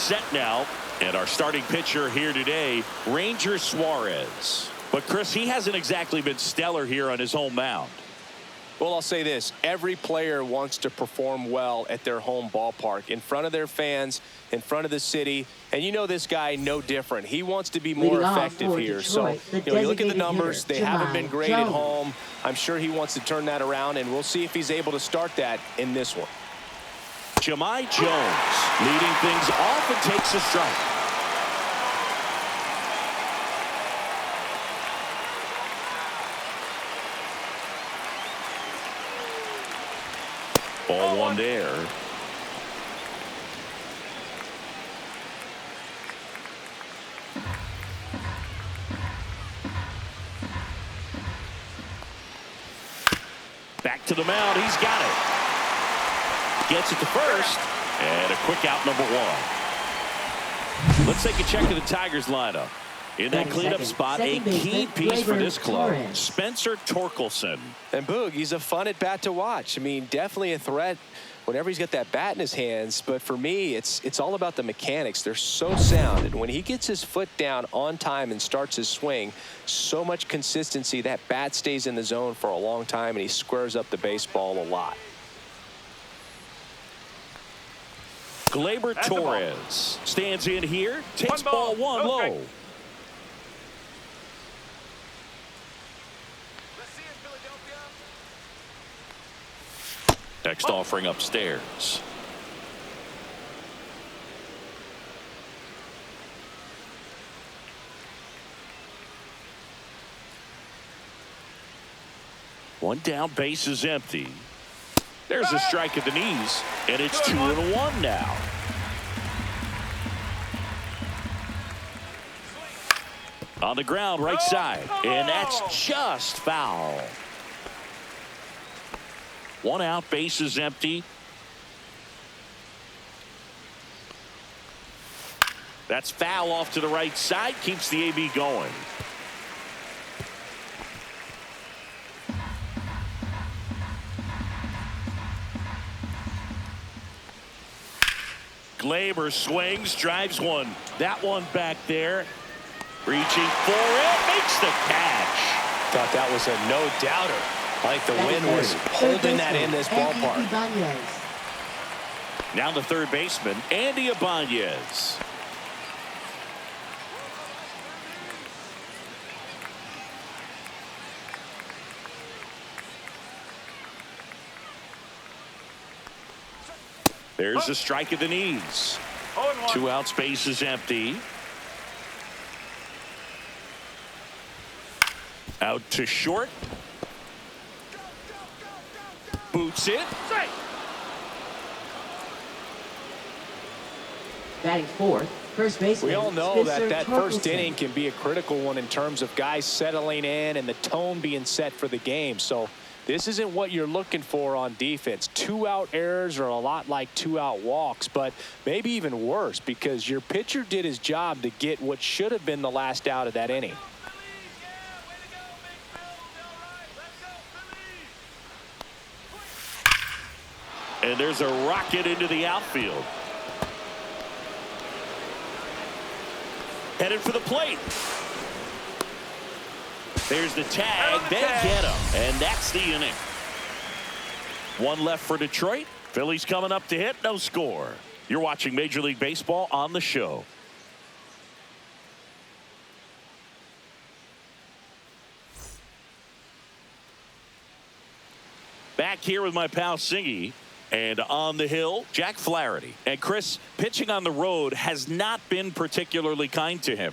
set now. And our starting pitcher here today, Ranger Suarez. But, Chris, he hasn't exactly been stellar here on his home mound. Well, I'll say this. Every player wants to perform well at their home ballpark, in front of their fans, in front of the city. And you know this guy no different. He wants to be more effective here. So, you look at the numbers. They haven't been great at home. I'm sure he wants to turn that around, and we'll see if he's able to start that in this one. Jahmai Jones leading things off and takes a strike. Ball one there. Back to the mound. He's got it. Gets it to first, and a quick out, number one. Let's take a check of the Tigers lineup. In that cleanup spot, a key piece for this club, Spencer Torkelson. And Boog, he's a fun at bat to watch. I mean, definitely a threat whenever he's got that bat in his hands. But for me, it's all about the mechanics. They're so sound. And when he gets his foot down on time and starts his swing, so much consistency, that bat stays in the zone for a long time, and he squares up the baseball a lot. Gleyber Torres stands in here, takes ball one low. Next offering upstairs. One down, base is empty. There's a strike at the knees, and it's 2-1 now. On the ground, right side, and that's just foul. One out, base is empty. That's foul off to the right side, keeps the AB going. Gleyber swings, drives one. That one back there. Reaching for it, makes the catch. Thought that was a no-doubter. Like the wind was holding that in this ballpark. Now the third baseman, Andy Ibanez. There's a strike at the knees. 2 outs, base is empty. Out to short. Boots it. Batting fourth, first baseman. We all know that first inning can be a critical one in terms of guys settling in and the tone being set for the game. So this isn't what you're looking for on defense. 2-out errors are a lot like 2-out walks, but maybe even worse because your pitcher did his job to get what should have been the last out of that inning. And there's a rocket into the outfield. Headed for the plate. There's the tag. They get him. And that's the inning. One left for Detroit. Phillies coming up to hit. No score. You're watching Major League Baseball on the show. Back here with my pal Singy. And on the hill, Jack Flaherty. And Chris, pitching on the road has not been particularly kind to him.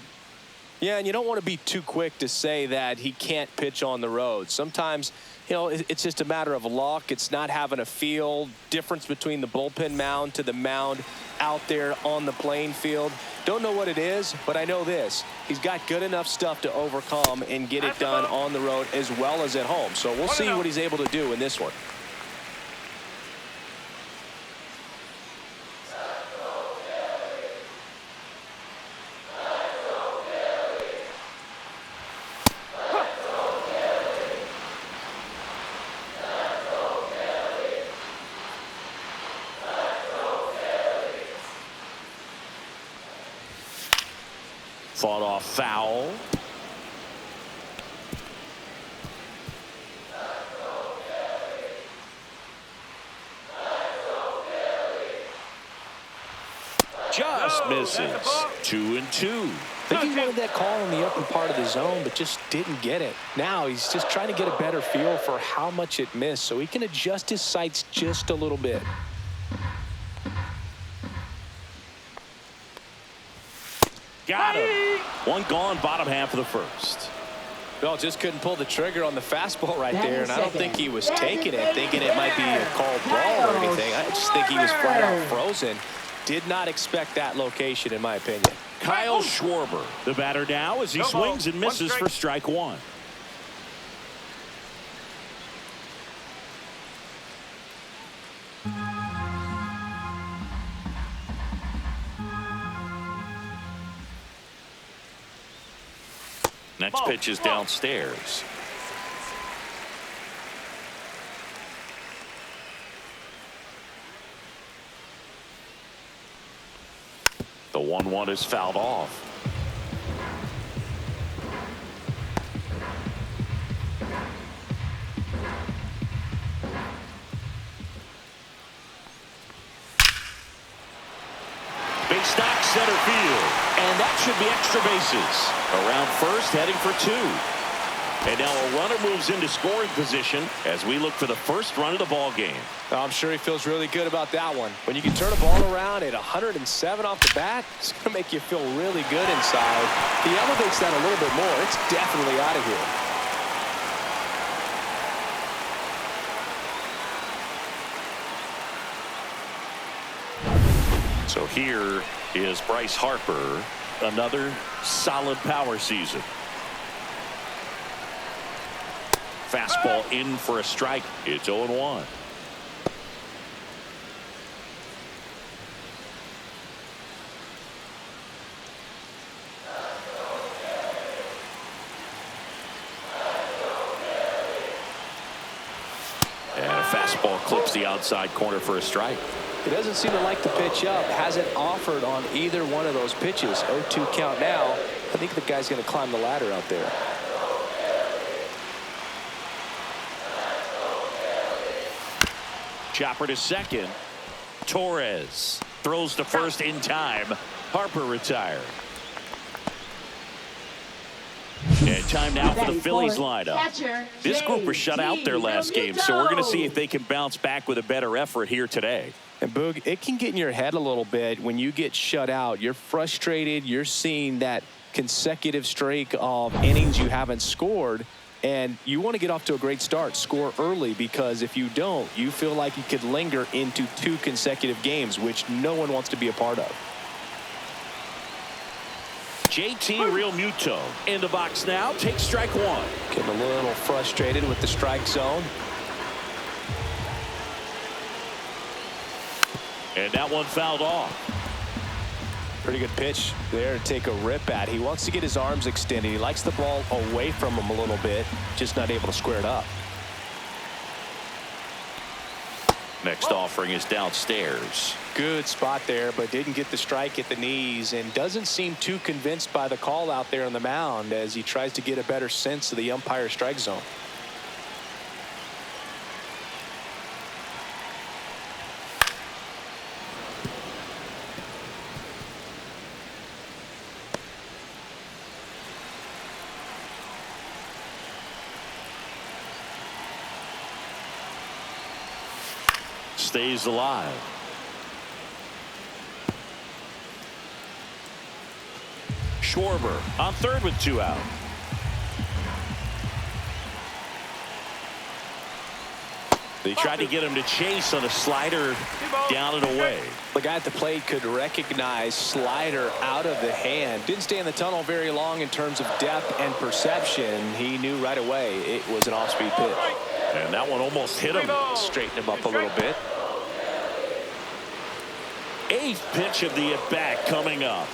Yeah, and you don't want to be too quick to say that he can't pitch on the road. Sometimes, you know, it's just a matter of luck. It's not having a feel difference between the bullpen mound to the mound out there on the playing field. Don't know what it is, but I know this. He's got good enough stuff to overcome and get it done on the road as well as at home. So we'll see what he's able to do in this one. Fought off foul. Just misses. 2-2. I think he wanted that call in the upper part of the zone, but just didn't get it. Now he's just trying to get a better feel for how much it missed so he can adjust his sights just a little bit. Got him. One gone, bottom half of the first. Well, just couldn't pull the trigger on the fastball right there, and I don't think he was taking it, thinking it might be a called ball or anything. I just think he was flat out frozen. Did not expect that location, in my opinion. Kyle Schwarber, the batter now, as he swings and misses for strike one. Next pitch is downstairs. The 1-1 is fouled off. Big stock center field. And that should be extra bases. Around first, heading for two. And now a runner moves into scoring position as we look for the first run of the ball game. I'm sure he feels really good about that one. When you can turn a ball around at 107 off the bat, it's going to make you feel really good inside. He elevates that a little bit more. It's definitely out of here. So here is Bryce Harper. Another solid power season. Fastball in for a strike. It's 0-1. And a fastball clips the outside corner for a strike. He doesn't seem to like the pitch up. Hasn't offered on either one of those pitches. 0-2 count now. I think the guy's going to climb the ladder out there. Chopper to second. Torres throws to first in time. Harper retired. And time now for the Phillies lineup. This group was shut out their last game, so we're going to see if they can bounce back with a better effort here today. And Boog, it can get in your head a little bit when you get shut out. You're frustrated. You're seeing that consecutive streak of innings you haven't scored. And you want to get off to a great start, score early, because if you don't, you feel like you could linger into 2 consecutive games, which no one wants to be a part of. JT Realmuto in the box now. Takes strike one. Getting a little frustrated with the strike zone. And that one fouled off. Pretty good pitch there to take a rip at. He wants to get his arms extended. He likes the ball away from him a little bit, just not able to square it up. Next offering is downstairs. Good spot there, but didn't get the strike at the knees and doesn't seem too convinced by the call out there on the mound as he tries to get a better sense of the umpire strike zone. Stays alive. Schwarber on third with 2 out. They tried to get him to chase on a slider down and away. The guy at the plate could recognize slider out of the hand. Didn't stay in the tunnel very long in terms of depth and perception. He knew right away it was an off-speed pitch. And that one almost hit him. Straighten him up a little bit. 8th pitch of the at-bat coming up.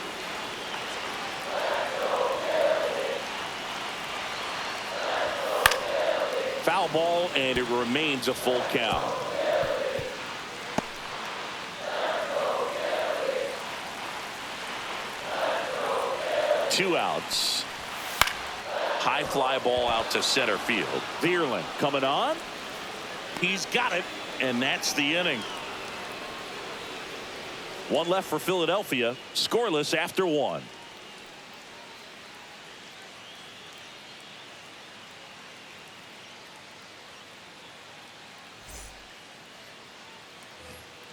Foul ball, and it remains a full count. 2 outs. High fly ball out to center field. Vierling coming on. He's got it, and that's the inning. 1 left for Philadelphia. Scoreless after 1.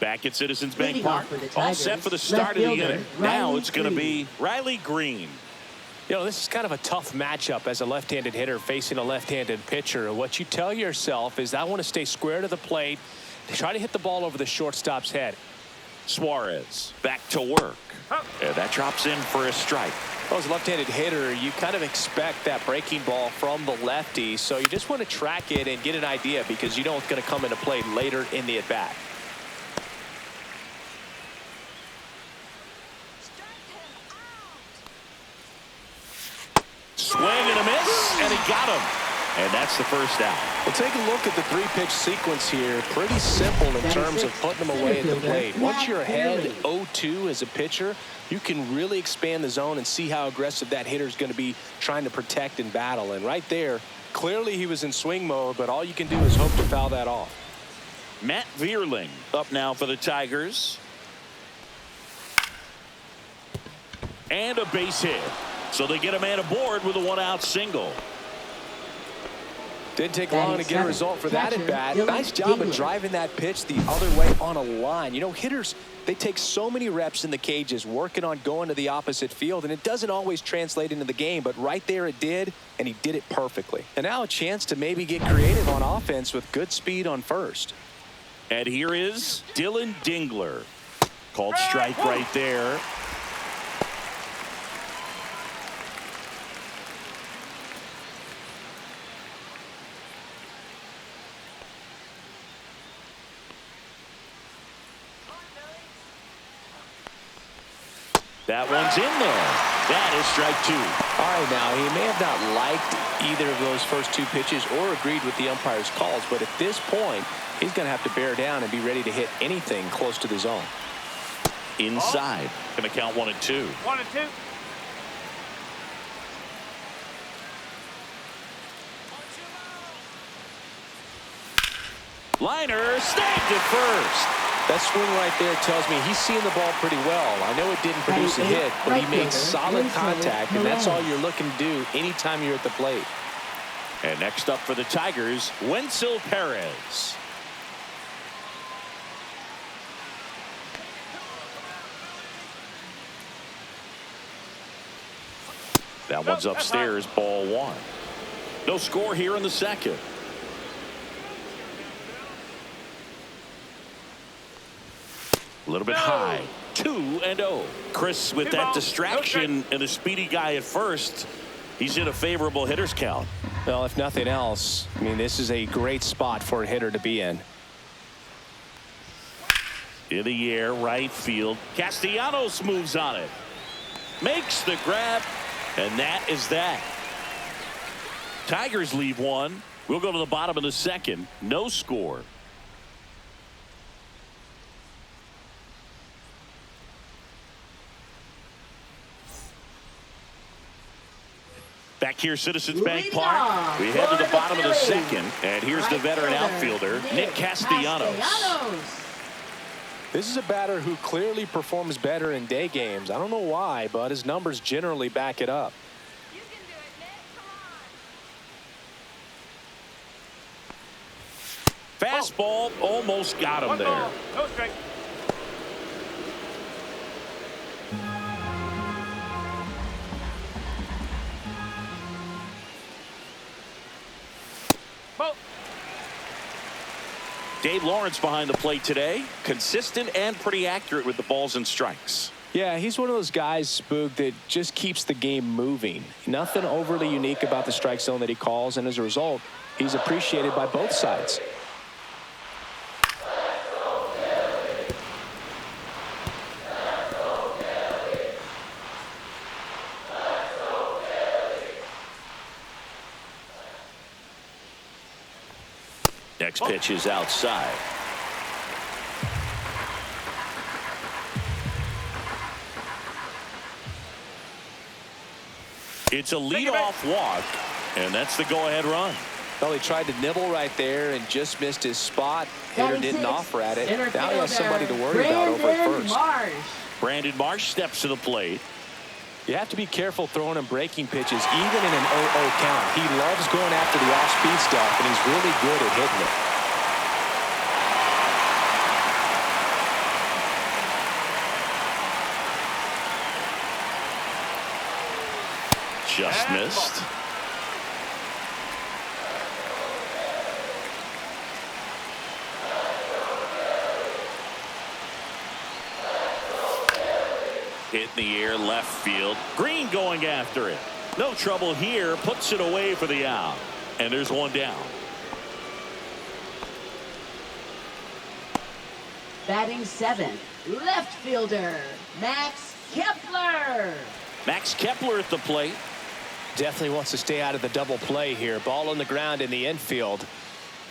Back at Citizens Bank Park. All set for the start of the inning. Now it's going to be Riley Green. You know, this is kind of a tough matchup as a left-handed hitter facing a left-handed pitcher. What you tell yourself is I want to stay square to the plate, try to hit the ball over the shortstop's head. Suarez back to work. And that drops in for a strike. Well, as a left-handed hitter, you kind of expect that breaking ball from the lefty, so you just want to track it and get an idea because you know it's going to come into play later in the at-bat. Swing and a miss, and he got him. And that's the first out. Well, take a look at the 3-pitch sequence here. Pretty simple in terms of putting them away at the plate. Once you're ahead 0-2 as a pitcher, you can really expand the zone and see how aggressive that hitter is going to be trying to protect and battle. And right there, clearly he was in swing mode, but all you can do is hope to foul that off. Matt Vierling up now for the Tigers. And a base hit. So they get a man aboard with a 1-out single. Didn't take long to get a result for that at bat. Nice job of driving that pitch the other way on a line. You know, hitters, they take so many reps in the cages working on going to the opposite field, and it doesn't always translate into the game, but right there it did, and he did it perfectly. And now a chance to maybe get creative on offense with good speed on first. And here is Dylan Dingler. Called strike right there. That one's in there. That is strike 2. All right, now he may have not liked either of those first 2 pitches or agreed with the umpire's calls, but at this point, he's going to have to bear down and be ready to hit anything close to the zone. Inside. Going to count 1 and 2. 1 and 2. Liner snagged it first. That swing right there tells me he's seeing the ball pretty well. I know it didn't produce a hit, but he made solid contact, and that's all you're looking to do anytime you're at the plate. And next up for the Tigers, Wenzel Perez. That one's upstairs, ball 1. No score here in the second. A little bit high. 2-0. Chris, with that distraction and a speedy guy at first, he's in a favorable hitter's count. Well, if nothing else, I mean, this is a great spot for a hitter to be in. In the air, right field. Castellanos moves on it. Makes the grab, and that is that. Tigers leave 1. We'll go to the bottom of the second. No score. Back here, Citizens Bank Park. We head to the bottom of the second, and here's the veteran outfielder, Nick Castellanos. This is a batter who clearly performs better in day games. I don't know why, but his numbers generally back it up. You can do it, Nick. Come on. Fastball almost got him there. No strike. Dave Lawrence behind the plate today. Consistent and pretty accurate with the balls and strikes. Yeah, he's one of those guys, Spook, that just keeps the game moving. Nothing overly unique about the strike zone that he calls, and as a result, he's appreciated by both sides. Next pitch is outside. It's a leadoff walk, and that's the go-ahead run. Well, he tried to nibble right there and just missed his spot. Hitter didn't offer at it. Now he has somebody to worry about over at first. Brandon Marsh steps to the plate. You have to be careful throwing him breaking pitches, even in an 0-0 count. He loves going after the off-speed stuff, and he's really good at hitting it. Just missed. Hit in the air, left field. Green going after it. No trouble here. Puts it away for the out. And there's one down. Batting 7th, left fielder, Max Kepler. Max Kepler at the plate. Definitely wants to stay out of the double play here. Ball on the ground in the infield.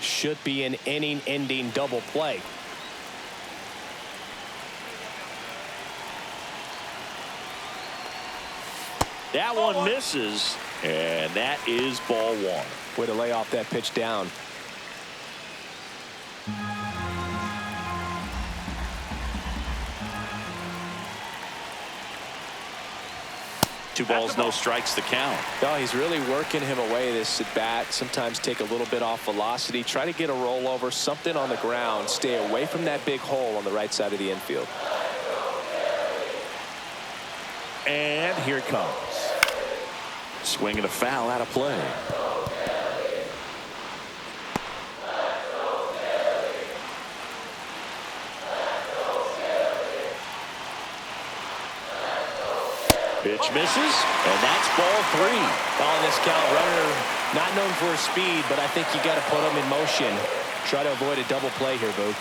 Should be an inning-ending double play. That one misses, and that is ball 1. Way to lay off that pitch down. Two balls, no strikes to count. No, he's really working him away this at bat. Sometimes take a little bit off velocity. Try to get a rollover, something on the ground. Stay away from that big hole on the right side of the infield. And here it comes. Swing and a foul out of play. Pitch misses, and that's ball 3. On this count, runner not known for his speed, but I think you got to put him in motion. Try to avoid a double play here, Boo.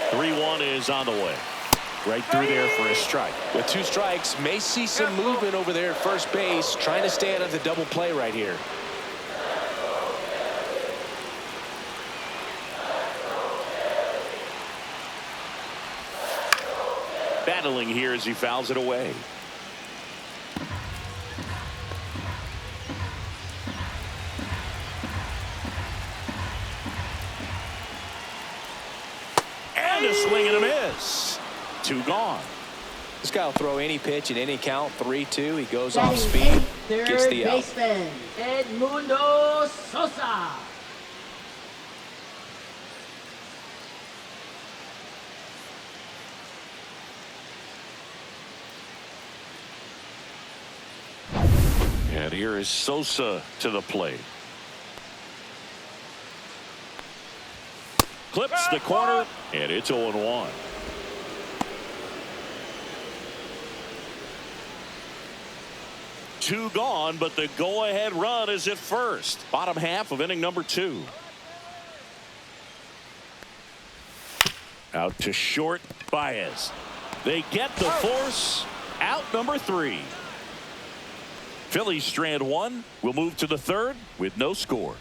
3-1 is on the way. Right through there for a strike. With 2 strikes, may see some movement over there at first base, trying to stay out of the double play right here. Battling here as he fouls it away. And a swing and a miss. 2 gone. This guy will throw any pitch in any count. 3-2. He goes off speed, gets the out. Baseman, Edmundo Sosa. And here is Sosa to the plate. Clips the corner, and it's 0-1. Two gone, but the go-ahead run is at first. Bottom half of inning number 2. Out to short, Baez. They get the force. Out number 3. Phillies strand 1. We'll move to the 3rd with no score.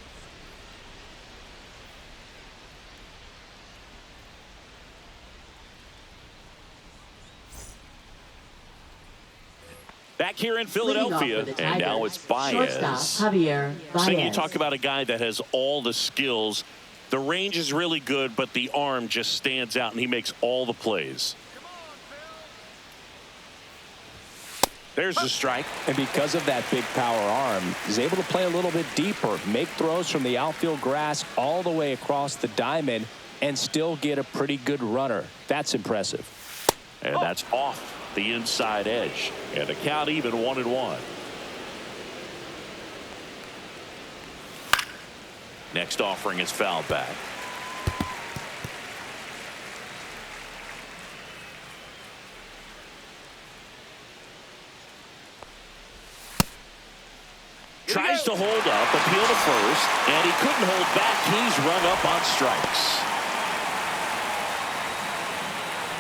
Back here in Philadelphia, and now it's Baez. So you talk about a guy that has all the skills. The range is really good, but the arm just stands out, and he makes all the plays. There's the strike. And because of that big power arm, he's able to play a little bit deeper, make throws from the outfield grass all the way across the diamond, and still get a pretty good runner. That's impressive. And that's off the inside edge. And the count even 1-1. Next offering is fouled back. Tries to hold up, appeal to first, and he couldn't hold back. He's rung up on strikes.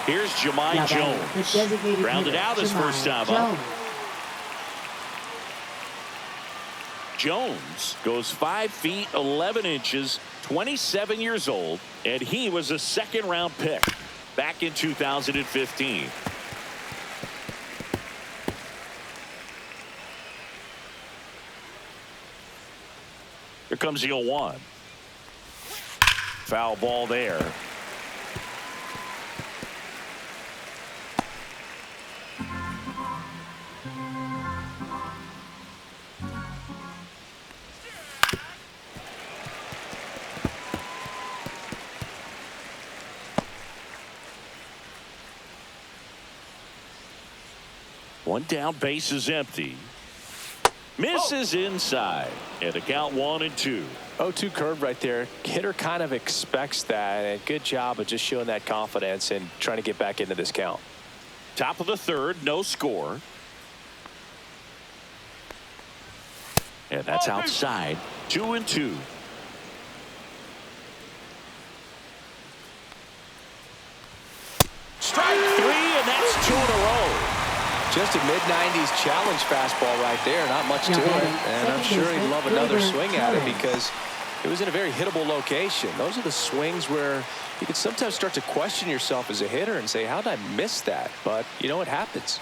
Here's Jahmai Jones. Grounded out his first time up. Jones goes 5 feet 11 inches, 27 years old, and he was a 2nd-round pick back in 2015. Here comes the 0-1. Foul ball there. One down, base is empty. Misses inside. And the count 1-2. 0-2 curve right there. Hitter kind of expects that. And good job of just showing that confidence and trying to get back into this count. Top of the third, no score. And that's outside. 2-2. Strike three, and that's 2 in a row. Just a mid-90s challenge fastball right there. Not much to it. And I'm sure he'd love another swing at it because it was in a very hittable location. Those are the swings where you can sometimes start to question yourself as a hitter and say, how did I miss that? But, you know, it happens.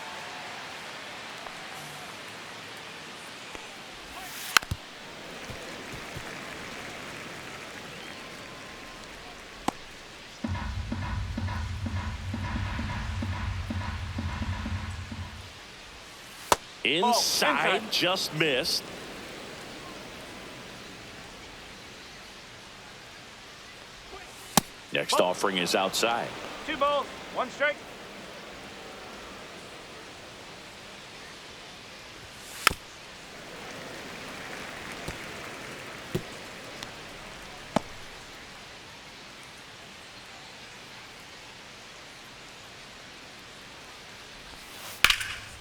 Inside, just missed. Next offering is outside. 2 balls, 1 strike.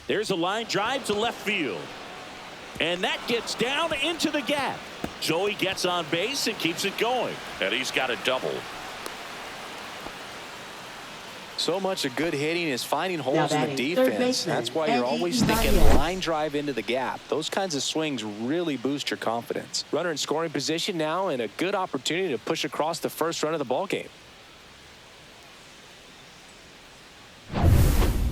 There's a line drive to left field. And that gets down into the gap. So he gets on base and keeps it going. And he's got a double. So much of good hitting is finding holes in the defense. That's why you're always thinking line drive into the gap. Those kinds of swings really boost your confidence. Runner in scoring position now and a good opportunity to push across the first run of the ball game.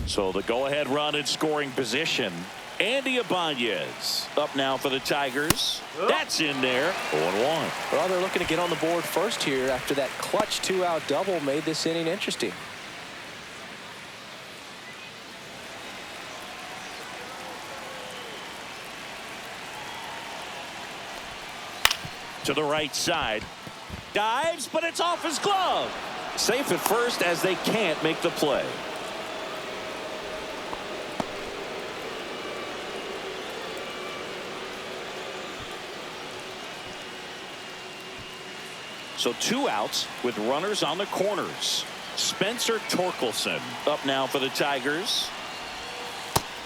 So the go-ahead run in scoring position. Andy Ibanez up now for the Tigers. That's in there. 0-1. Well, they're looking to get on the board first here after that clutch 2-out double made this inning interesting. To the right side. Dives, but it's off his glove. Safe at first as they can't make the play. So 2 outs with runners on the corners. Spencer Torkelson up now for the Tigers.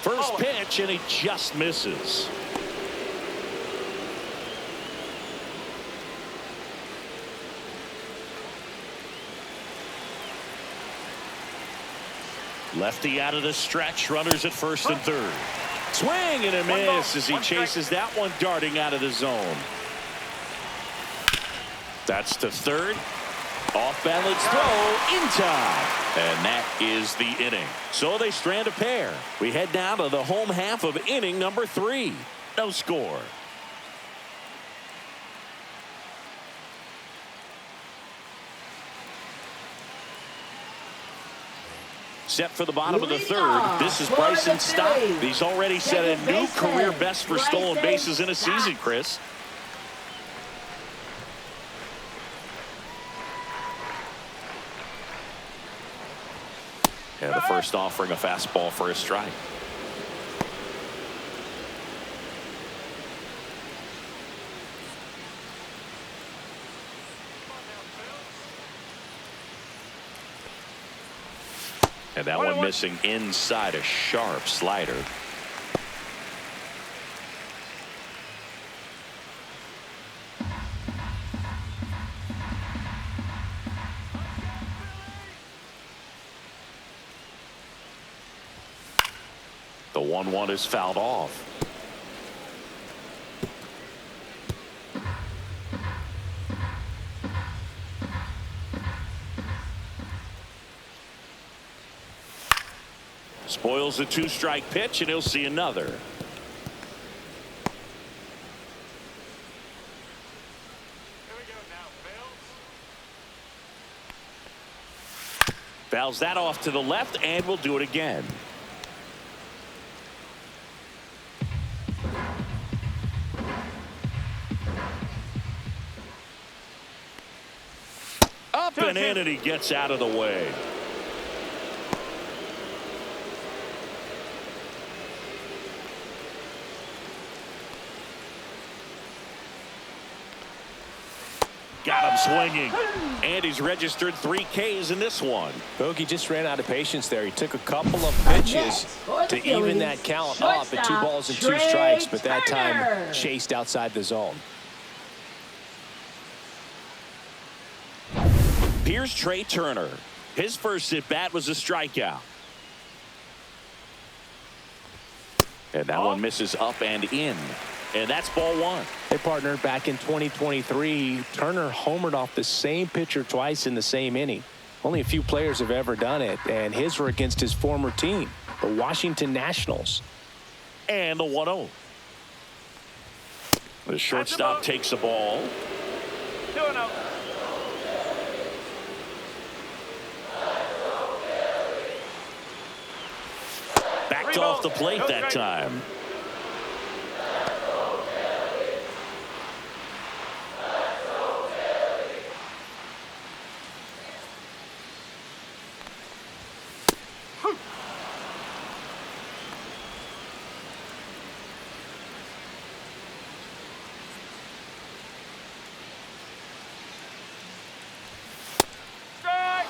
First pitch, and he just misses. Lefty out of the stretch. Runners at first and third. Swing and a miss as he chases that one darting out of the zone. That's to third. Off balance throw in time. And that is the inning. So they strand a pair. We head down to the home half of inning number 3. No score. Set for the bottom of the third. This is Bryson Stott. He's already set a new career best for stolen bases in a season, Chris. And the first offering a fastball for a strike. And that one missing inside, a sharp slider. The 1-1 is fouled off. Spoils the 2-strike pitch, and he'll see another. Fouls that off to the left, and we'll do it again. Up and in, and he gets out of the way. Got him swinging, and he's registered 3 Ks in this one. Bogey just ran out of patience there. He took a couple of pitches to even that count up at 2 balls and 2 strikes, but that time chased outside the zone. Here's Trey Turner. His first at bat was a strikeout. And that one misses up and in. And that's ball 1. Hey, partner, back in 2023, Turner homered off the same pitcher twice in the same inning. Only a few players have ever done it, and his were against his former team, the Washington Nationals. And the 1-0. The shortstop takes the ball. 2-0. Backed off the plate that time. Strike.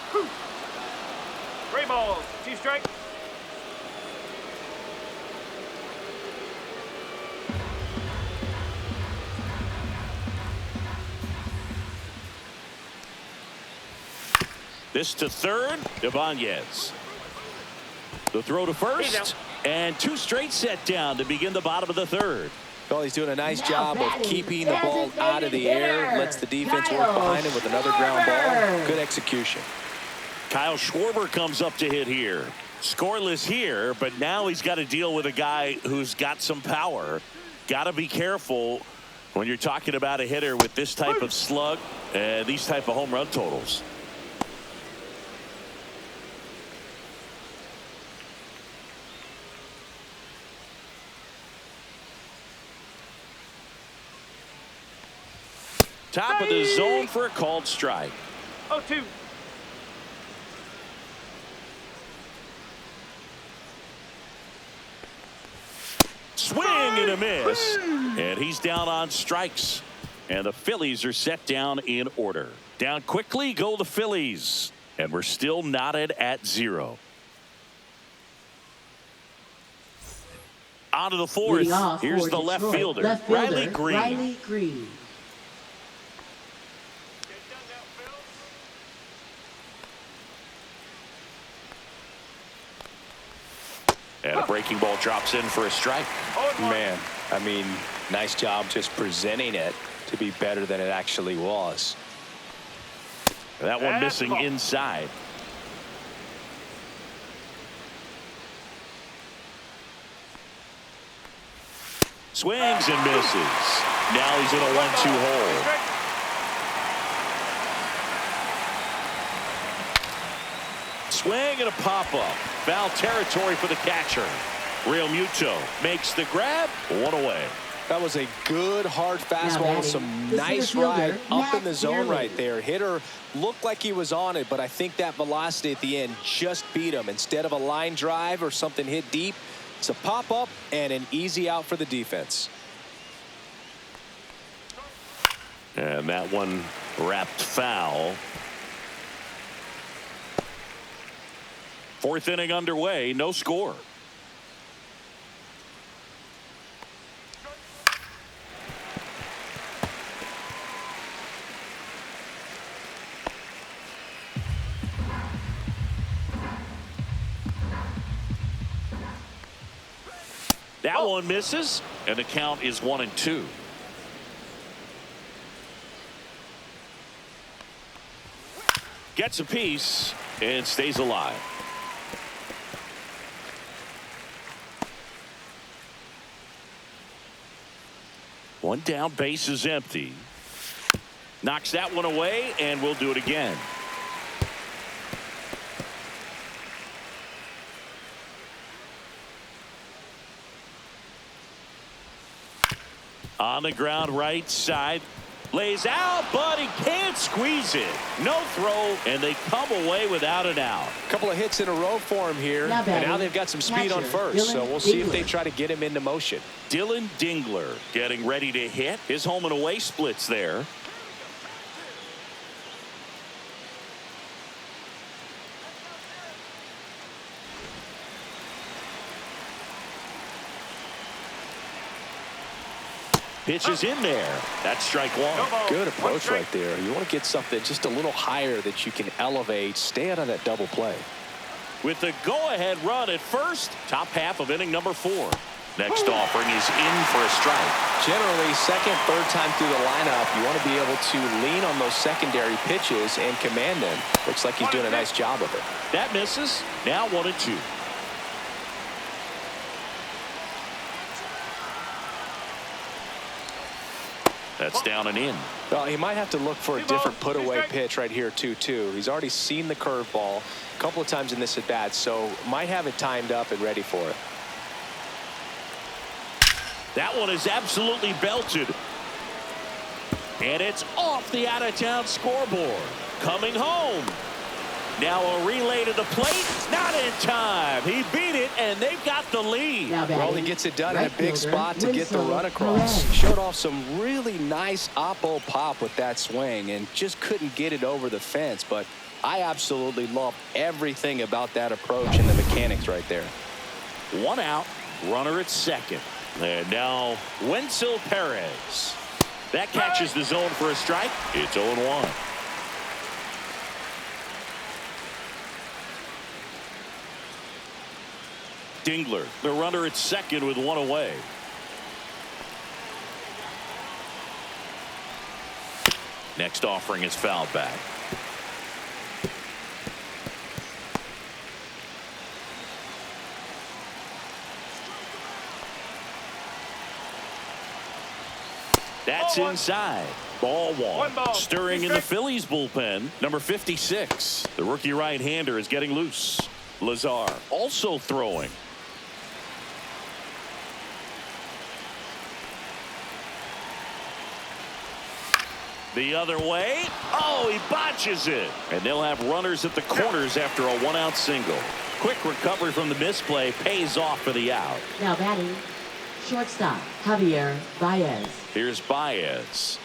3 balls, 2 strikes. This to third, Ibanez. The throw to first, and 2 straight set down to begin the bottom of the 3rd. Well, he's doing a nice job of keeping the ball out of the air, lets the defense work behind him with another ground ball. Good execution. Kyle Schwarber comes up to hit here. Scoreless here, but now he's got to deal with a guy who's got some power. Got to be careful when you're talking about a hitter with this type of slug and these type of home run totals. Top of the zone for a called strike. 0-2. Swing and a miss. And he's down on strikes. And the Phillies are set down in order. Down quickly go the Phillies. And we're still knotted at 0. On to the 4th. Here's the left fielder, Riley Green. And a breaking ball drops in for a strike. Man, I mean, nice job just presenting it to be better than it actually was. That one missing inside. Swings and misses. Now he's in a 1-2 hole. Swing and a pop-up. Foul territory for the catcher. Real Muto makes the grab. 1 away. That was a good hard fastball. Some nice ride up in the zone right there. Hitter looked like he was on it, but I think that velocity at the end just beat him. Instead of a line drive or something hit deep, it's a pop-up and an easy out for the defense. And that one wrapped foul. 4th inning underway, no score. That one misses, and the count is 1-2. Gets a piece and stays alive. One down, base is empty. Knocks that one away, and we'll do it again. On the ground right side. Lays out, but he can't squeeze it. No throw, and they come away without an out. A couple of hits in a row for him here, and now they've got some speed on first, so we'll see if they try to get him into motion. Dylan Dingler getting ready to hit. His home and away splits there. Pitch is in there. That's strike one. Good approach right there. You want to get something just a little higher that you can elevate. Stay out of that double play. With the go-ahead run at first, top half of inning number 4. Next offering is in for a strike. Generally, second, third time through the lineup, you want to be able to lean on those secondary pitches and command them. Looks like he's doing a nice job of it. That misses. Now 1-2. That's down and in. Well, he might have to look for a different put-away pitch right here, 2-2. He's already seen the curveball a couple of times in this at-bat, so might have it timed up and ready for it. That one is absolutely belted. And it's off the out-of-town scoreboard. Coming home. Now a relay to the plate. Not in time. He beat it, and they've got the lead. Well, he gets it done in a big spot to get the run across. Showed off some really nice oppo pop with that swing and just couldn't get it over the fence. But I absolutely love everything about that approach and the mechanics right there. 1 out. Runner at second. And now Wenzel Perez. That catches the zone for a strike. It's 0-1. Dingler, the runner at second with 1 away. Next offering is fouled back. That's inside. Ball one. Stirring in the Phillies bullpen. Number 56. The rookie right-hander is getting loose. Lazar also throwing. The other way. Oh, he botches it. And they'll have runners at the corners after a 1-out single. Quick recovery from the misplay pays off for the out. Now batting, shortstop, Javier Baez. Here's Baez.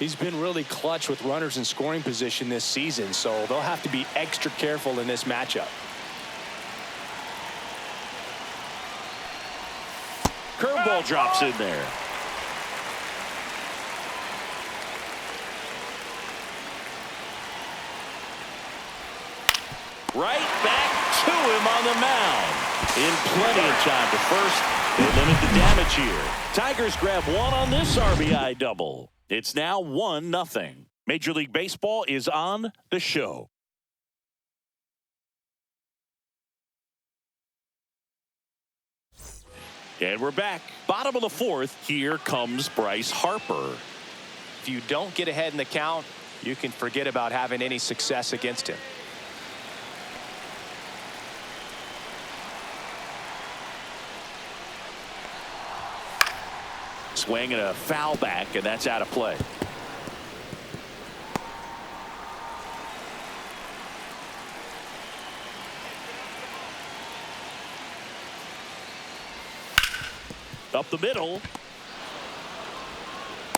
He's been really clutch with runners in scoring position this season, so they'll have to be extra careful in this matchup. Curveball drops in there. Right back to him on the mound. In plenty of time to first. They limit the damage here. Tigers grab 1 on this RBI double. It's now 1-0. Major League Baseball is on the show. And we're back. Bottom of the 4th. Here comes Bryce Harper. If you don't get ahead in the count, you can forget about having any success against him. Swing and a foul back, and that's out of play. Up the middle.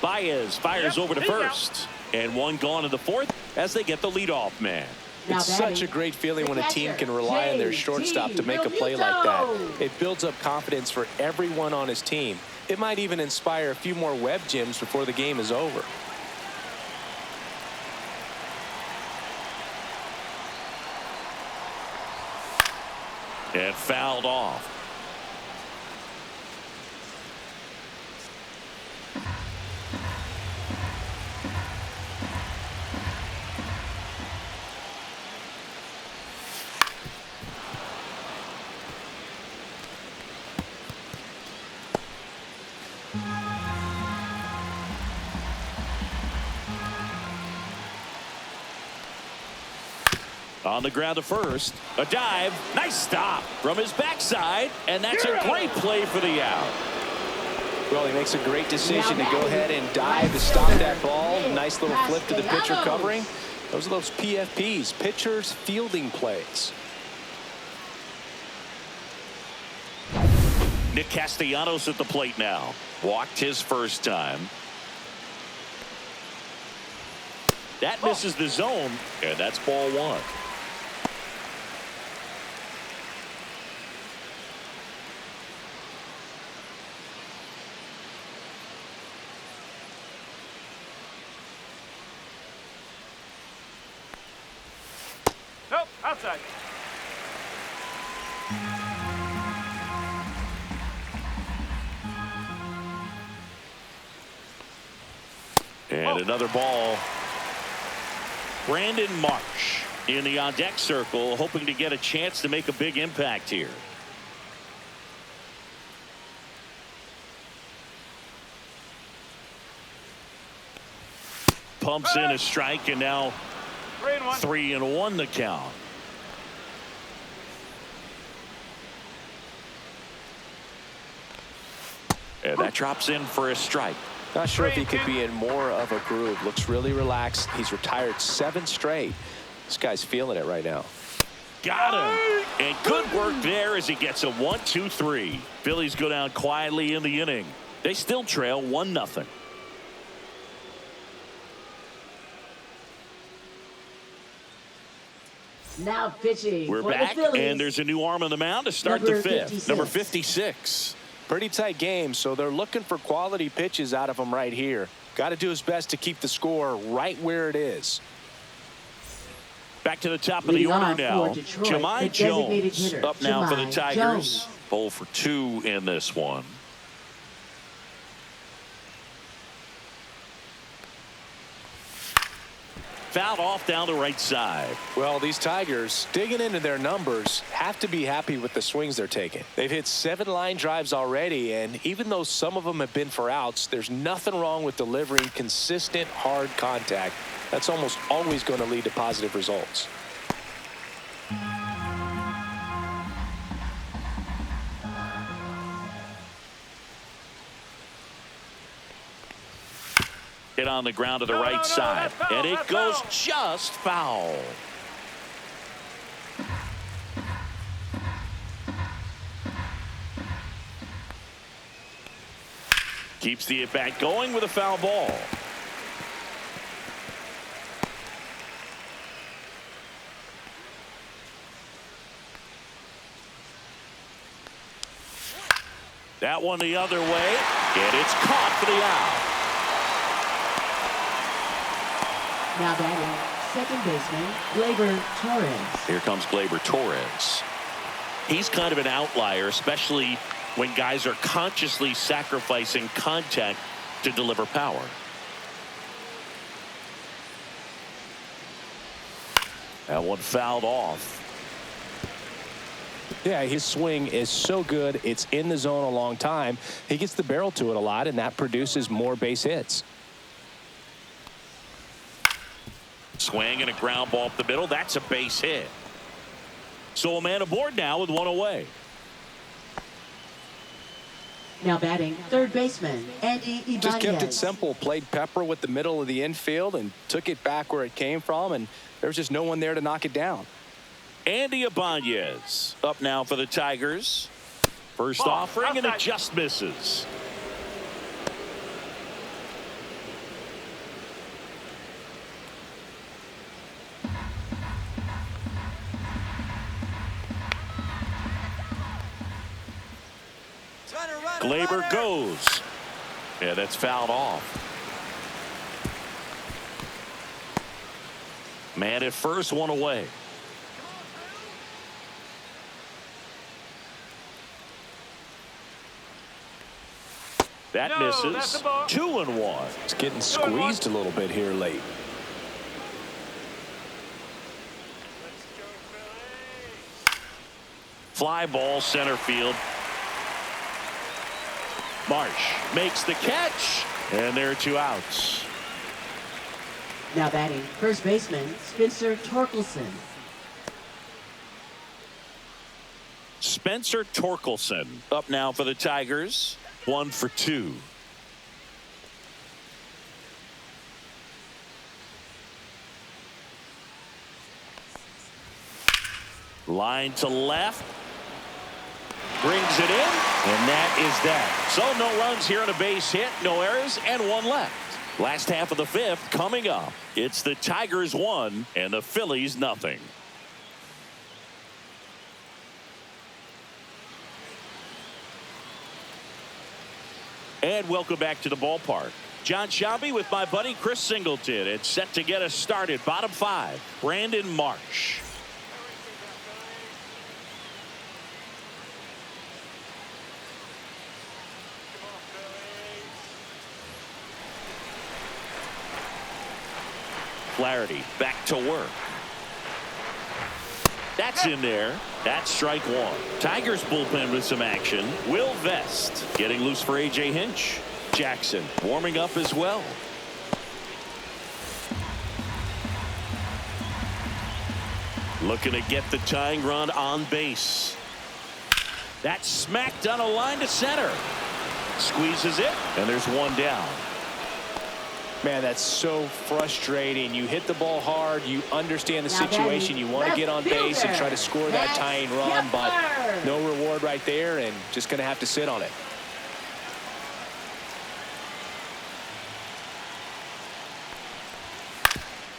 Baez fires over to first. And 1 gone in the 4th as they get the leadoff man. It's such a great feeling when a team can rely on their shortstop to make a play like that. It builds up confidence for everyone on his team. It might even inspire a few more web gems before the game is over. And fouled off. On the ground to first. A dive. Nice stop from his backside. And that's a great play for the out. Well, he makes a great decision to go ahead and dive to stop that ball. Nice little flip to the pitcher covering. Those are those PFPs, pitchers fielding plays. Nick Castellanos at the plate now. Walked his first time. That misses the zone, and that's ball one. Nope, outside. And another ball. Brandon Marsh in the on-deck circle, hoping to get a chance to make a big impact here. Pumps in a strike, and now 3-1. 3-1 the count. And that drops in for a strike. Not sure if he could be in more of a groove. Looks really relaxed. He's retired 7 straight. This guy's feeling it right now. Got him. And good work there as he gets a 1-2-3. Phillies go down quietly in the inning. They still trail 1-0. Now pitching. We're for the back, Phillies. and there's a new arm on the mound to start the fifth. 56. Number 56. Pretty tight game, so they're looking for quality pitches out of him right here. Got to do his best to keep the score right where it is. Back to the top of the Leading order off now. for Detroit, Jahmai the designated Jones hitter, up now for the Jahmai Tigers. Jones. 0 for 2 in this one. Fouled off down the right side. Well, these Tigers, digging into their numbers, have to be happy with the swings they're taking. They've hit 7 line drives already, and even though some of them have been for outs, there's nothing wrong with delivering consistent, hard contact. That's almost always going to lead to positive results. Hit on the ground to the right side, and it goes just foul. Keeps the at-bat going with a foul ball. That one the other way, and it's caught for the out. Now batting, second baseman, Gleyber Torres. Here comes Gleyber Torres. He's kind of an outlier, especially when guys are consciously sacrificing contact to deliver power. That one fouled off. Yeah, his swing is so good. It's in the zone a long time. He gets the barrel to it a lot, and that produces more base hits. Swing and a ground ball up the middle. That's a base hit. So a man aboard now with one away. Now batting, third baseman, Andy Ibanez. Just kept it simple. Played pepper with the middle of the infield and took it back where it came from, and there was just no one there to knock it down. Andy Ibanez up now for the Tigers. First offering, and it just misses. Gleyber goes. Yeah, that's fouled off. Man at first, one away. That misses. 2-1. It's getting squeezed a little bit here late. Fly ball center field. Marsh makes the catch, and there are 2 outs. Now batting, first baseman, Spencer Torkelson. Spencer Torkelson up now for the Tigers. 1 for 2. Line to left. Brings it in, and that is that. So no runs here on a base hit, no errors, and 1 left. Last half of the 5th coming up. It's the Tigers 1 and the Phillies nothing. And welcome back to the ballpark. John Shabby with my buddy Chris Singleton. It's set to get us started. Bottom 5, Brandon Marsh. Flaherty back to work. That's in there. That's strike 1. Tigers bullpen with some action. Will Vest getting loose for A.J. Hinch. Jackson warming up as well. Looking to get the tying run on base. That's smacked on a line to center. Squeezes it, and there's 1 down. Man, that's so frustrating. You hit the ball hard. You understand the situation. You want to get on base and try to score that tying run, but no reward right there, and just going to have to sit on it.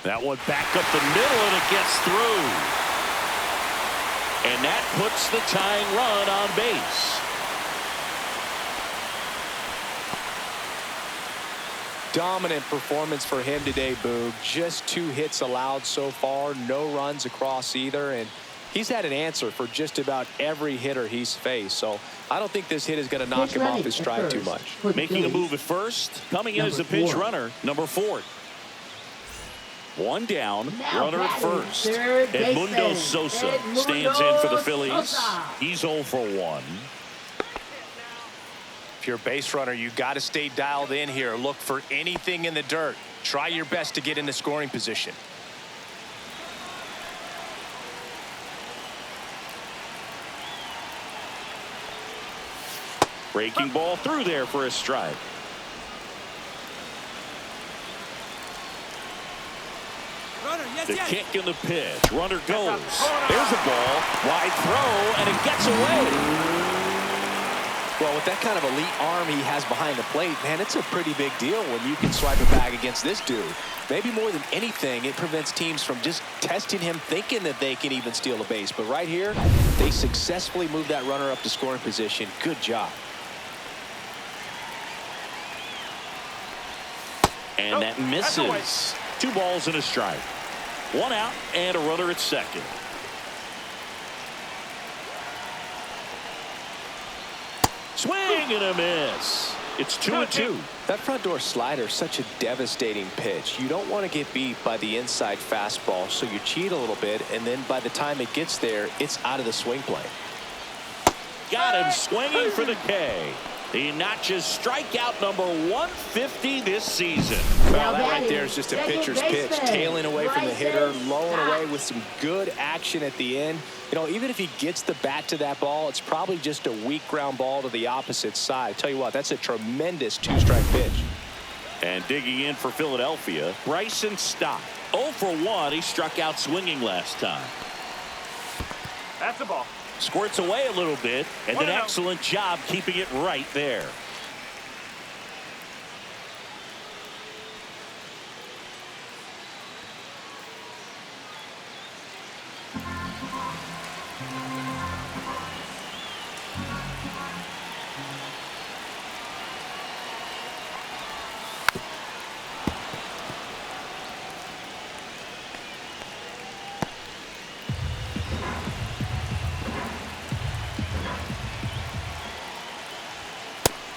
That one back up the middle, and it gets through. And that puts the tying run on base. Dominant performance for him today, Boog. Just 2 hits allowed so far, no runs across either, and he's had an answer for just about every hitter he's faced. So I don't think this hit is going to knock him off his stride too much. Making a move at first, coming in as the pinch runner, number 4. 1 down, runner at first. Edmundo Sosa stands in for the Phillies. He's 0 for 1. If you're a base runner, you got to stay dialed in here. Look for anything in the dirt. Try your best to get into scoring position. Breaking ball through there for a strike. The kick and the pitch. Runner goes. There's a ball. Wide throw, and it gets away. Well, with that kind of elite arm he has behind the plate, man, it's a pretty big deal when you can swipe it back against this dude. Maybe more than anything, it prevents teams from just testing him, thinking that they can even steal a base. But right here, they successfully moved that runner up to scoring position. Good job. And that misses. 2 balls and a strike. 1 out and a runner at second. Swing and a miss. It's 2-2. That front door slider is such a devastating pitch. You don't want to get beat by the inside fastball, so you cheat a little bit, and then by the time it gets there, it's out of the swing plane. Got him swinging for the K. He notches strikeout number 150 this season. Well, that right there is just a pitcher's pitch, tailing away from the hitter, lowing away with some good action at the end. You know, even if he gets the bat to that ball, it's probably just a weak ground ball to the opposite side. I tell you what, that's a tremendous 2-strike pitch. And digging in for Philadelphia, Bryson Stott. 0 for 1. He struck out swinging last time. That's the ball. Squirts away a little bit, and an excellent job keeping it right there.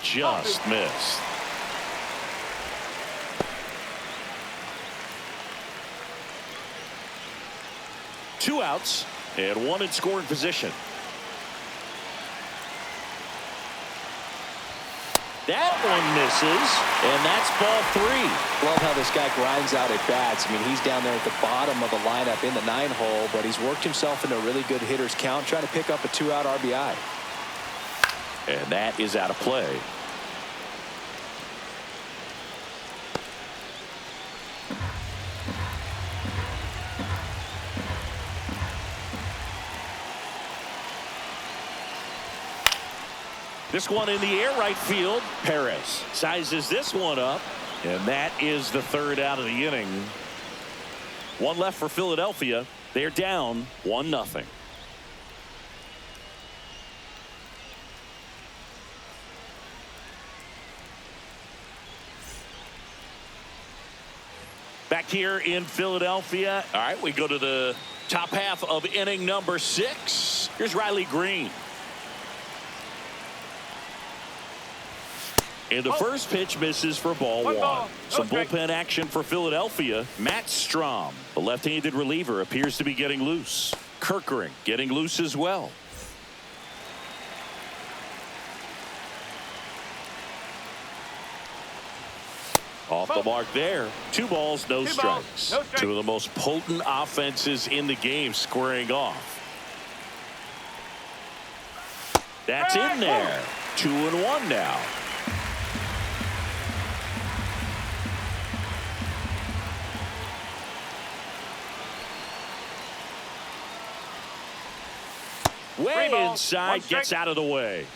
Just missed. Two outs and 1 in scoring position. That one misses, and that's ball 3. Love how this guy grinds out at bats. I mean, he's down there at the bottom of the lineup in the 9-hole, but he's worked himself into a really good hitter's count, trying to pick up a 2-out RBI. And that is out of play. This one in the air right field. Perez sizes this one up. And that is the third out of the inning. One left for Philadelphia. They're down 1-0. Back here in Philadelphia. All right, we go to the top half of inning number 6. Here's Riley Green. And the first pitch misses for ball 1. Some bullpen action for Philadelphia. Matt Strom, the left-handed reliever, appears to be getting loose. Kirkering getting loose as well. Off the mark there. 2 balls, no strikes. Two of the most potent offenses in the game squaring off. That's in there. 2-1 now. Way inside, gets out of the way.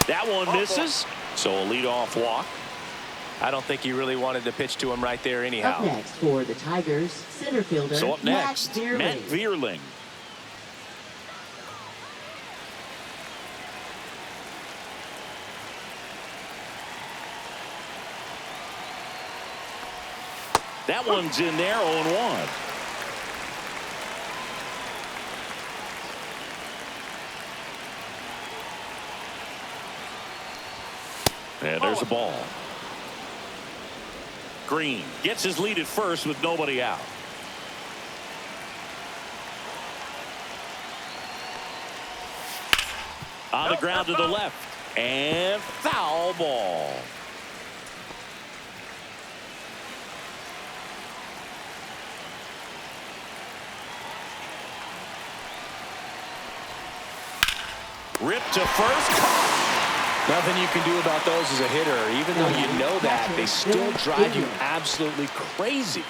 That one misses. So a leadoff walk. I don't think he really wanted to pitch to him right there anyhow. Up next for the Tigers, center fielder So up next, Matt Vierling. That one's in there, 0-1. And there's a ball. Green gets his lead at first with nobody out. On the ground to the left. And foul ball. Ripped to first. Nothing you can do about those as a hitter. Even though you know that, they still drive you absolutely crazy.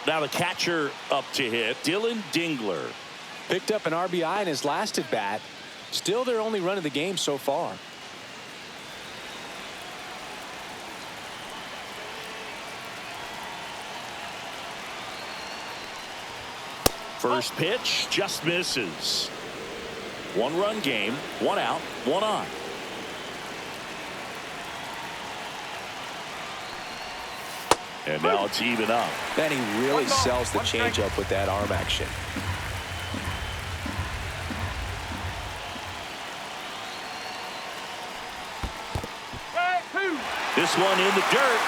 Now the catcher up to hit, Dylan Dingler. Picked up an RBI in his last at bat. Still their only run of the game so far. First pitch just misses. 1-run game, 1 out, 1 on. And now it's even up. Man, he really sells the changeup with that arm action. This one in the dirt.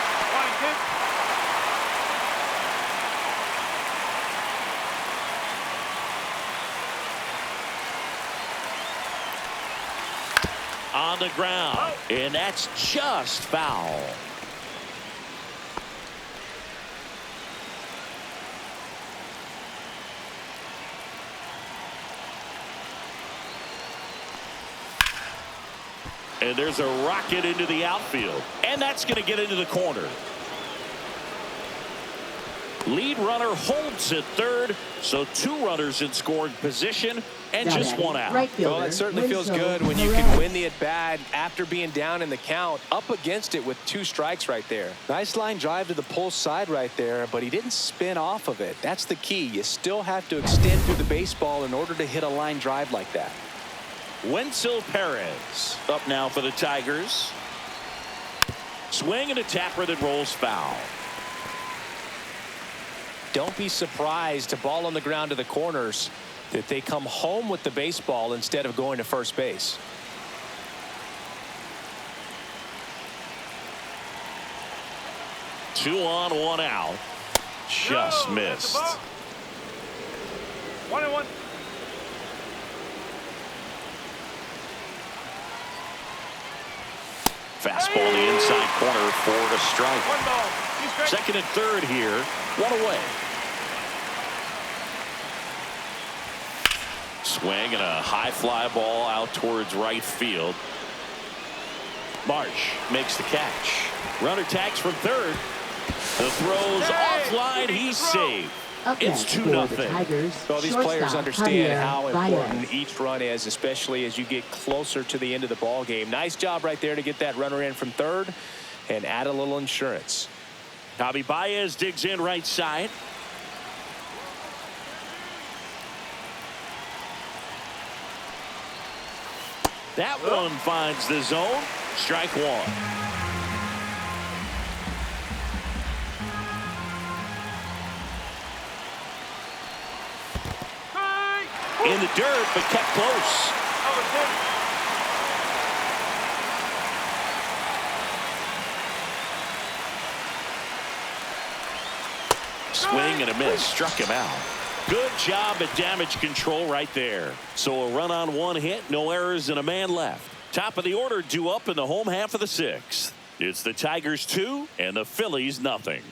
On the ground, and that's just foul. And there's a rocket into the outfield, and that's going to get into the corner. Lead runner holds at third, so 2 runners in scoring position and just 1 out. Well, it certainly feels good when you can win the at-bat after being down in the count, up against it with 2 strikes right there. Nice line drive to the pull side right there, but he didn't spin off of it. That's the key. You still have to extend through the baseball in order to hit a line drive like that. Wenzel Perez up now for the Tigers. Swing and a tapper that rolls foul. Don't be surprised to ball on the ground to the corners that they come home with the baseball instead of going to first base. Two on, 1 out. Just missed. 1-1. Fastball in the inside corner for a strike. 1 ball. 2 strikes. Second and third here. 1 away. Swing and a high fly ball out towards right field. Marsh makes the catch. Runner tags from third. The throw's offline. He's saved. It's 2-0. Well, these players understand how important each run is, especially as you get closer to the end of the ball game. Nice job right there to get that runner in from third and add a little insurance. Javi Baez digs in right side. That one finds the zone. Strike 1. In the dirt, but kept close. Swing and a miss. Struck him out. Good job at damage control right there. So a run on 1 hit, no errors, and a man left. Top of the order due up in the home half of the 6th. It's the Tigers 2 and the Phillies nothing.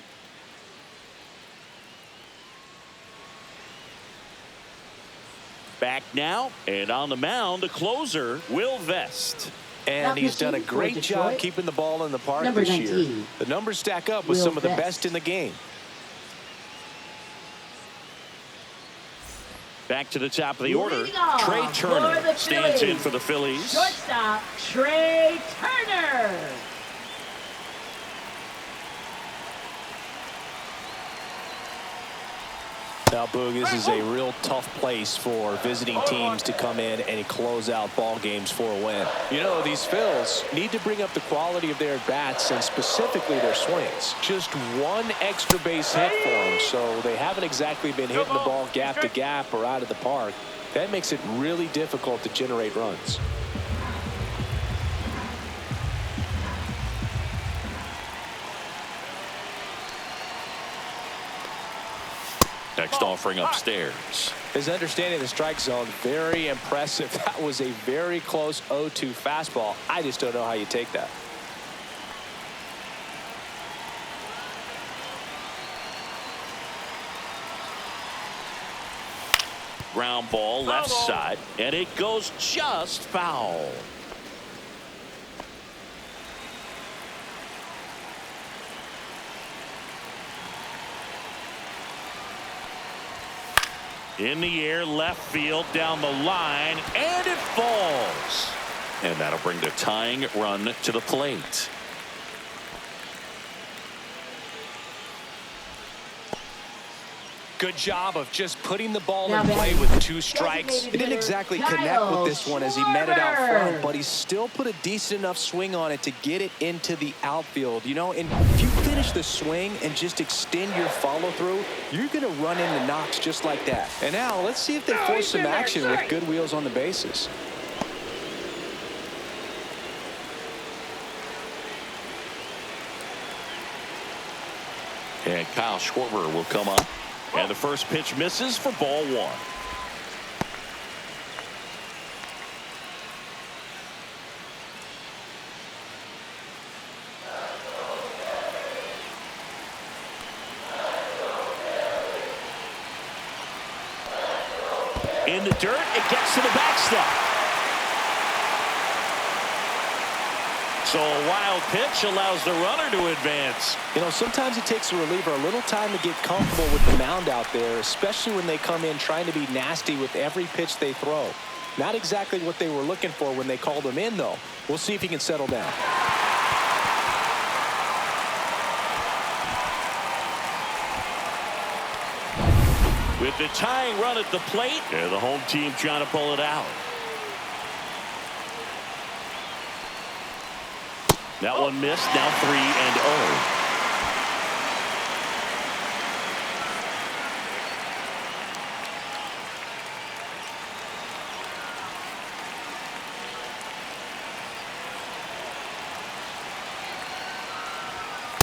Back now, and on the mound, the closer, Will Vest. And he's done a great job keeping the ball in the park this year. The numbers stack up with some of the best in the game. Back to the top of the order, Trey Turner stands in for the Phillies. Shortstop, Trey Turner. Now, Boog, this is a real tough place for visiting teams to come in and close out ball games for a win. You know, these Phils need to bring up the quality of their bats and specifically their swings. Just 1 extra base hit for them, so they haven't exactly been hitting the ball gap to gap or out of the park. That makes it really difficult to generate runs. Next offering upstairs. His understanding of the strike zone, very impressive. That was a very close 0-2 fastball. I just don't know how you take that. Ground ball left side, and it goes just foul. In the air, left field, down the line, and it falls. And that'll bring the tying run to the plate. Good job of just putting the ball in play with 2 strikes. He didn't exactly connect with this one as he met it out front, but he still put a decent enough swing on it to get it into the outfield. You know, and if you finish the swing and just extend your follow through, you're going to run into knocks just like that. And now let's see if they force some action with good wheels on the bases. And Kyle Schwarber will come up. And the first pitch misses for ball 1. In the dirt, it gets to the backstop. So a wild pitch allows the runner to advance. You know, sometimes it takes a reliever a little time to get comfortable with the mound out there, especially when they come in trying to be nasty with every pitch they throw. Not exactly what they were looking for when they called him in, though. We'll see if he can settle down. With the tying run at the plate, and the home team trying to pull it out. That one missed, now 3-0.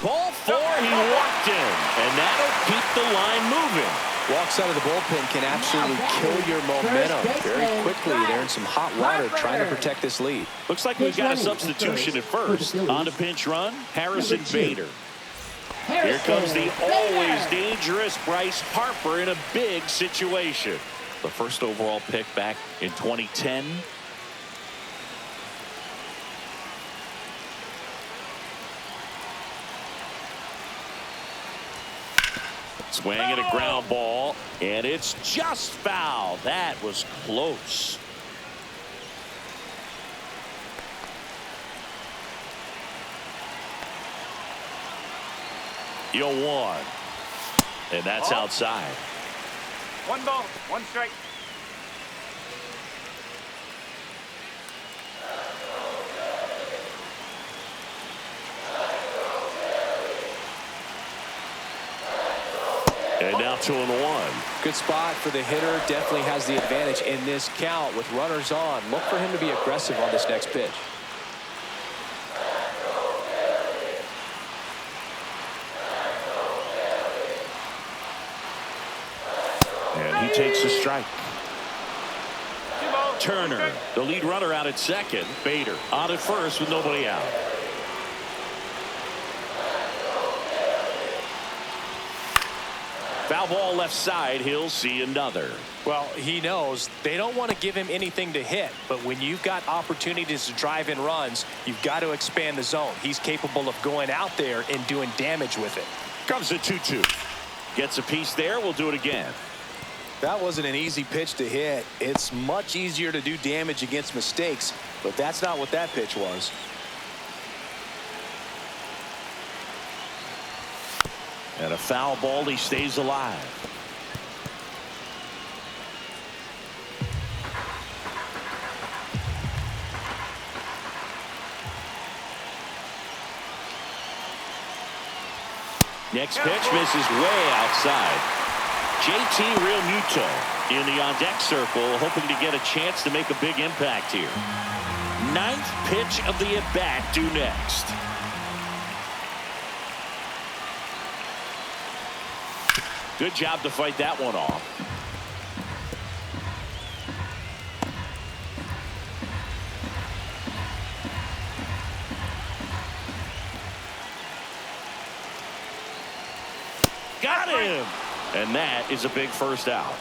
Ball 4, he walked in, and that'll keep the line moving. Walks out of the bullpen can absolutely kill your momentum very quickly. They're in some hot water trying to protect this lead. Looks like we've got a substitution at first. On a pinch run, Harrison Bader. Here comes the always dangerous Bryce Harper in a big situation. The first overall pick back in 2010. Swing and a ground ball, and it's just foul. That was close. Yo, one. And that's outside. 1 ball, 1 strike. And now 2-1. Good spot for the hitter. Definitely has the advantage in this count with runners on. Look for him to be aggressive on this next pitch. And he takes a strike. Turner, the lead runner, out at second. Bader on at first with nobody out. Foul ball left side. He'll see another. Well, he knows they don't want to give him anything to hit, but when you've got opportunities to drive in runs, you've got to expand the zone. He's capable of going out there and doing damage with it. Comes the 2-2. Gets a piece there. We'll do it again. That wasn't an easy pitch to hit. It's much easier to do damage against mistakes, but that's not what that pitch was. And a foul ball. He stays alive. Next pitch misses way outside. JT Realmuto in the on-deck circle, hoping to get a chance to make a big impact here. 9th pitch of the at-bat due next. Good job to fight that one off. Got him! And that is a big first out.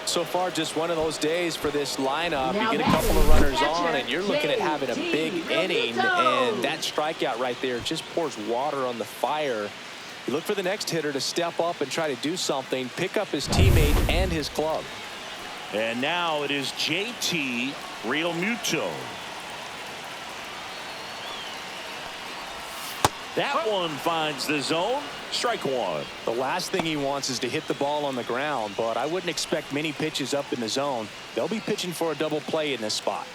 So far, just one of those days for this lineup. You get a couple of runners on, and you're looking at having a big inning. And that strikeout right there just pours water on the fire. You look for the next hitter to step up and try to do something, pick up his teammate and his club. And now it is JT Realmuto. That one finds the zone. Strike one. The last thing he wants is to hit the ball on the ground, but I wouldn't expect many pitches up in the zone. They'll be pitching for a double play in this spot.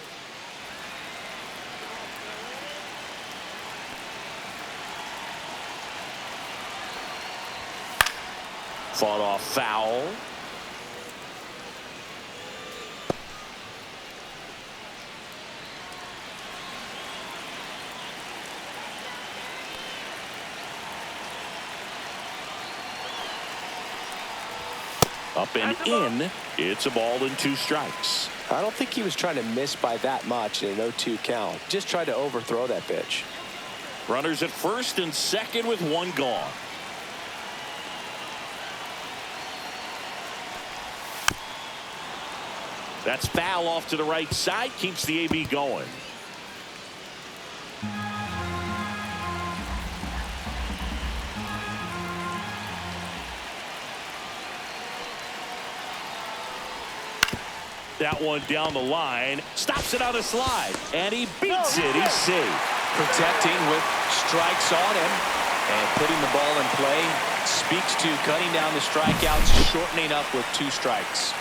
Fought off foul. Up and in. It's a ball and 2 strikes. I don't think he was trying to miss by that much in an 0-2 count. Just tried to overthrow that pitch. Runners at first and second with 1 gone. That's foul off to the right side. Keeps the AB going. That one down the line. Stops it on a slide. And he beats it. He's safe. Protecting with strikes on him and putting the ball in play. Speaks to cutting down the strikeouts, shortening up with 2 strikes.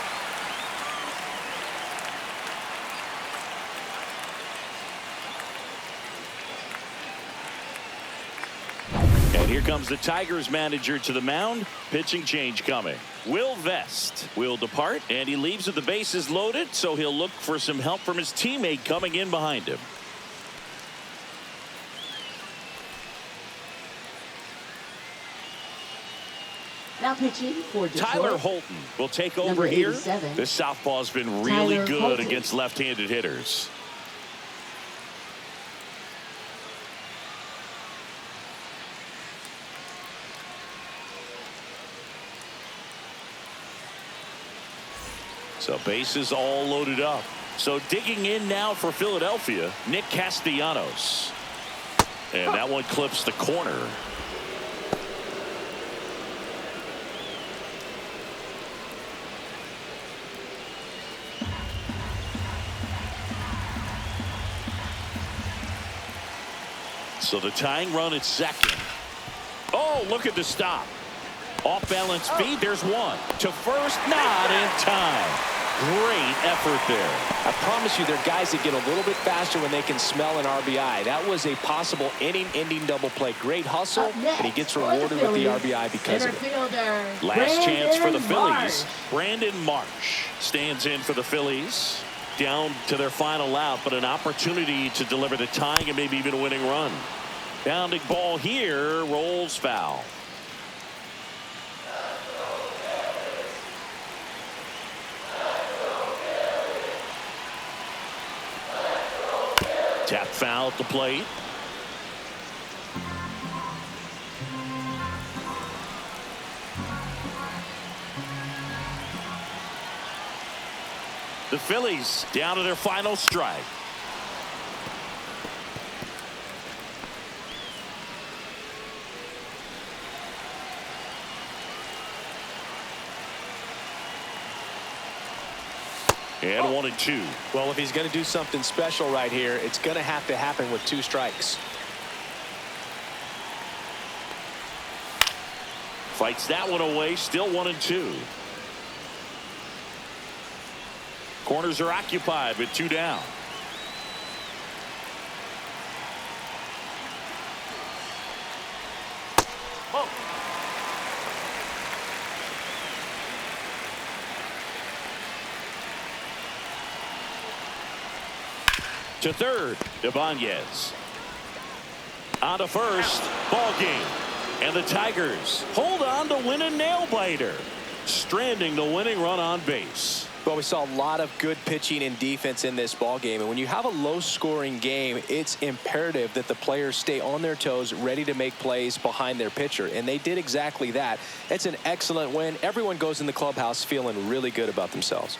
And here comes the Tigers manager to the mound. Pitching change coming. Will Vest will depart, and he leaves with the bases loaded, so he'll look for some help from his teammate coming in behind him. Now pitching for Detroit, Tyler Holton will take over number here. 87. This southpaw's been really Tyler good Holton. against left-handed hitters. So bases all loaded up. So digging in now for Philadelphia, Nick Castellanos. And that one clips the corner. So the tying run at second. Oh, look at the stop. Off balance feed. There's one. To first, not in time. Great effort there. I promise you, there are guys that get a little bit faster when they can smell an RBI. That was a possible inning-ending double play. Great hustle, Up next and he gets for the rewarded with the Phillies, RBI because of it. center fielder, Last chance for the Brandon Phillies. Marsh. Brandon Marsh stands in for the Phillies. Down to their final out, but an opportunity to deliver the tying and maybe even a winning run. Bounding ball here, rolls foul. Tap foul at the plate. The Phillies down to their final strike. And 1-2. Well, if he's going to do something special right here, it's going to have to happen with 2 strikes. Fights that one away. Still 1-2. Corners are occupied with 2 down. Oh. To third, Ibanez. On to first, ball game. And the Tigers hold on to win a nail-biter, stranding the winning run on base. Well, we saw a lot of good pitching and defense in this ball game, and when you have a low-scoring game, it's imperative that the players stay on their toes, ready to make plays behind their pitcher, and they did exactly that. It's an excellent win. Everyone goes in the clubhouse feeling really good about themselves.